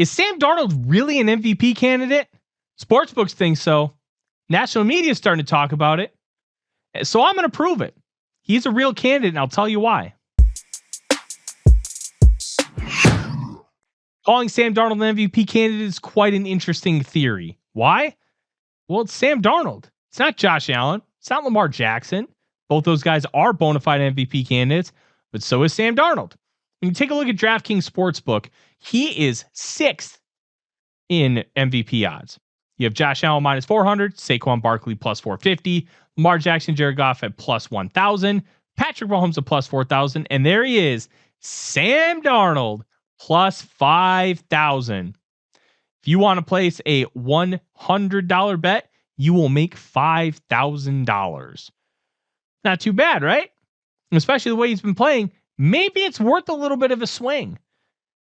Is Sam Darnold really an MVP candidate? Sportsbooks think so. National media is starting to talk about it. So I'm going to prove it. He's a real candidate, and I'll tell you why. Calling Sam Darnold an MVP candidate is quite an interesting theory. Why? Well, it's Sam Darnold. It's not Josh Allen. It's not Lamar Jackson. Both those guys are bona fide MVP candidates, but so is Sam Darnold. When you take a look at DraftKings Sportsbook, he is 6th in MVP odds. You have Josh Allen minus 400, Saquon Barkley plus 450, Lamar Jackson, Jared Goff at plus 1,000, Patrick Mahomes at plus 4,000, and there he is, Sam Darnold plus 5,000. If you want to place a $100 bet, you will make $5,000. Not too bad, right? Especially the way he's been playing. Maybe it's worth a little bit of a swing.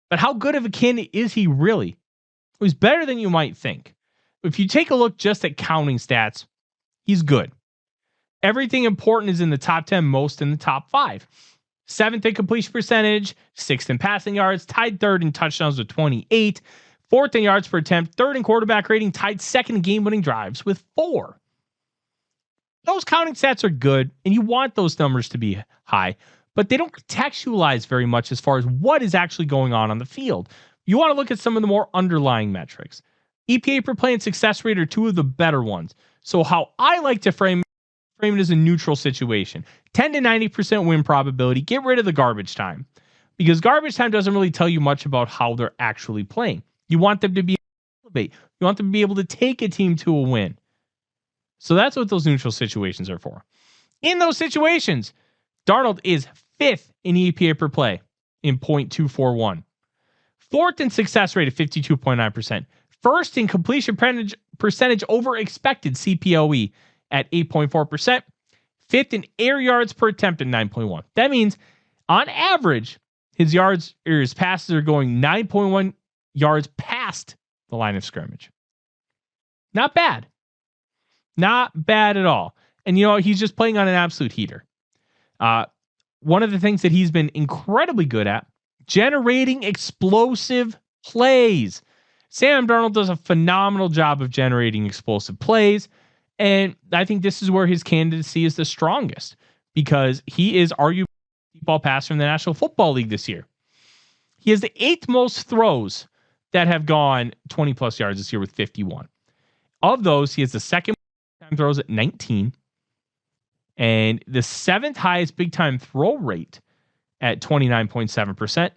But how good of a candidate is he really? He's better than you might think. If you take a look just at counting stats, he's good. Everything important is in the top 10, most in the top 5. 7th in completion percentage, 6th in passing yards, tied 3rd in touchdowns with 28, 4th in yards per attempt, 3rd in quarterback rating, tied 2nd in game-winning drives with 4. Those counting stats are good, and you want those numbers to be high, but they don't contextualize very much as far as what is actually going on the field. You want to look at some of the more underlying metrics. EPA per play and success rate are two of the better ones. So how I like to frame it as a neutral situation. 10 to 90% win probability. Get rid of the garbage time. Because garbage time doesn't really tell you much about how they're actually playing. You want them to be elevate. You want them to be able to take a team to a win. So that's what those neutral situations are for. In those situations, Darnold is 5th in EPA per play in 0.241. 4th in success rate of 52.9%. 1st in completion percentage over expected CPOE at 8.4%. 5th in air yards per attempt at 9.1. That means on average, his yards or his passes are going 9.1 yards past the line of scrimmage. Not bad. Not bad at all. And you know, he's just playing on an absolute heater. One of the things that he's been incredibly good at, generating explosive plays. Sam Darnold does a phenomenal job of generating explosive plays. And I think this is where his candidacy is the strongest because he is arguably the deep ball passer in the National Football League this year. He has the 8th most throws that have gone 20 plus yards this year with 51. Of those, he has the 2nd time throws at 19 and the 7th highest big time throw rate at 29.7%.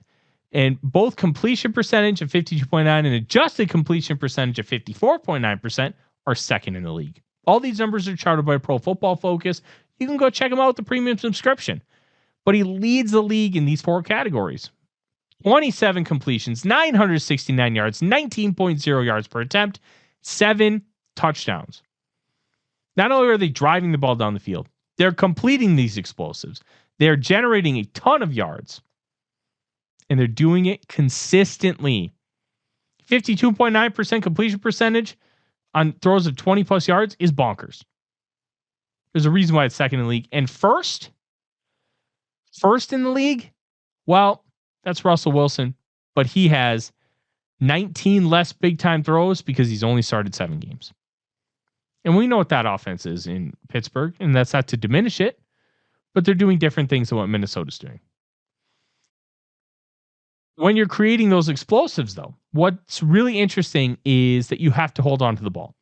And both completion percentage of 52.9 and adjusted completion percentage of 54.9% are 2nd in the league. All these numbers are charted by Pro Football Focus. You can go check them out with the premium subscription. But he leads the league in these 4 categories. 27 completions, 969 yards, 19.0 yards per attempt, 7 touchdowns. Not only are they driving the ball down the field, they're completing these explosives. They're generating a ton of yards. And they're doing it consistently. 52.9% completion percentage on throws of 20 plus yards is bonkers. There's a reason why it's 2nd in the league. And first in the league, well, that's Russell Wilson. But he has 19 less big time throws because he's only started 7 games. And we know what that offense is in Pittsburgh. And that's not to diminish it. But they're doing different things than what Minnesota's doing. When you're creating those explosives, though, what's really interesting is that you have to hold on to the ball.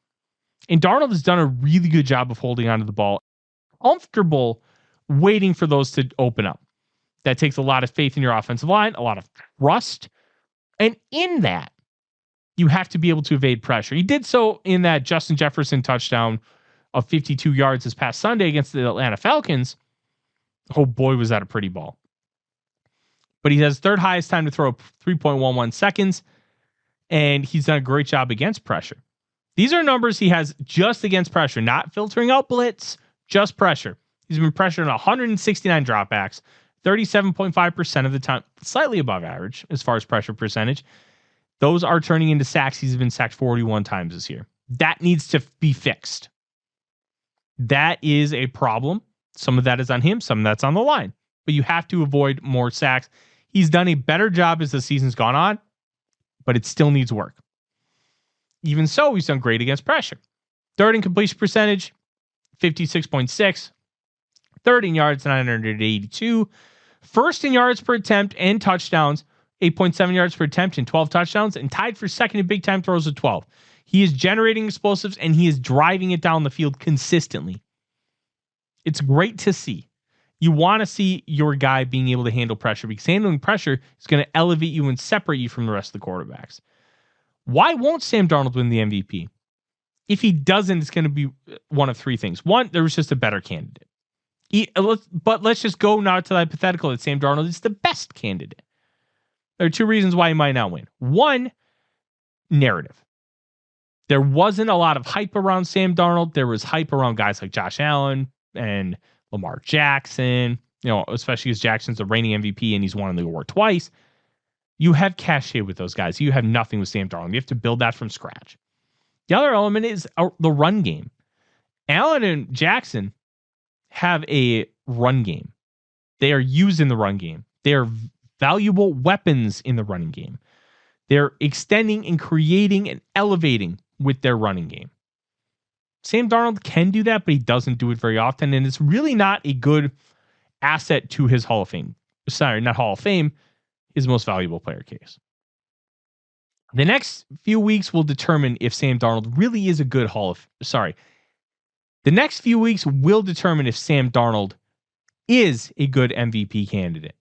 And Darnold has done a really good job of holding on to the ball, comfortable waiting for those to open up. That takes a lot of faith in your offensive line, a lot of trust. And in that, you have to be able to evade pressure. He did so in that Justin Jefferson touchdown of 52 yards this past Sunday against the Atlanta Falcons. Oh boy, was that a pretty ball. But he has 3rd highest time to throw 3.11 seconds. And he's done a great job against pressure. These are numbers he has just against pressure, not filtering out blitz, just pressure. He's been pressured on 169 dropbacks, 37.5% of the time, slightly above average as far as pressure percentage. Those are turning into sacks. He's been sacked 41 times this year. That needs to be fixed. That is a problem. Some of that is on him, some of that's on the line. But you have to avoid more sacks. He's done a better job as the season's gone on. but it still needs work. Even so, he's done great against pressure. Third in completion percentage, 56.6. Third in yards, 982. First in yards per attempt and touchdowns, 8.7 yards per attempt and 12 touchdowns, and tied for second in big time throws with 12. He is generating explosives and he is driving it down the field consistently. It's great to see. You want to see your guy being able to handle pressure because handling pressure is going to elevate you and separate you from the rest of the quarterbacks. Why won't Sam Darnold win the MVP? If he doesn't, it's going to be one of three things. One, there was just a better candidate. But let's just go now to the hypothetical that Sam Darnold is the best candidate. There are two reasons why he might not win. One, narrative. There wasn't a lot of hype around Sam Darnold. There was hype around guys like Josh Allen and Lamar Jackson, especially because Jackson's the reigning MVP and he's won the award twice. You have cachet with those guys. You have nothing with Sam Darnold. You have to build that from scratch. The other element is the run game. Allen and Jackson have a run game. They are used in the run game. They are valuable weapons in the running game. They're extending and creating and elevating with their running game. Sam Darnold can do that, but he doesn't do it very often, and it's really not a good asset to his Hall of Fame. Sorry, not Hall of Fame, his most valuable player case. The next few weeks will determine if Sam Darnold really is a good The next few weeks will determine if Sam Darnold is a good MVP candidate.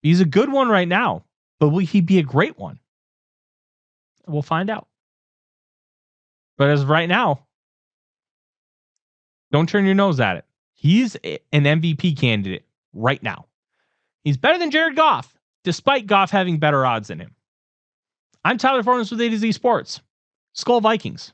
He's a good one right now, but will he be a great one? We'll find out. But as of right now, don't turn your nose at it. He's an MVP candidate right now. He's better than Jared Goff, despite Goff having better odds than him. I'm Tyler Forness with A to Z Sports. Skol Vikings.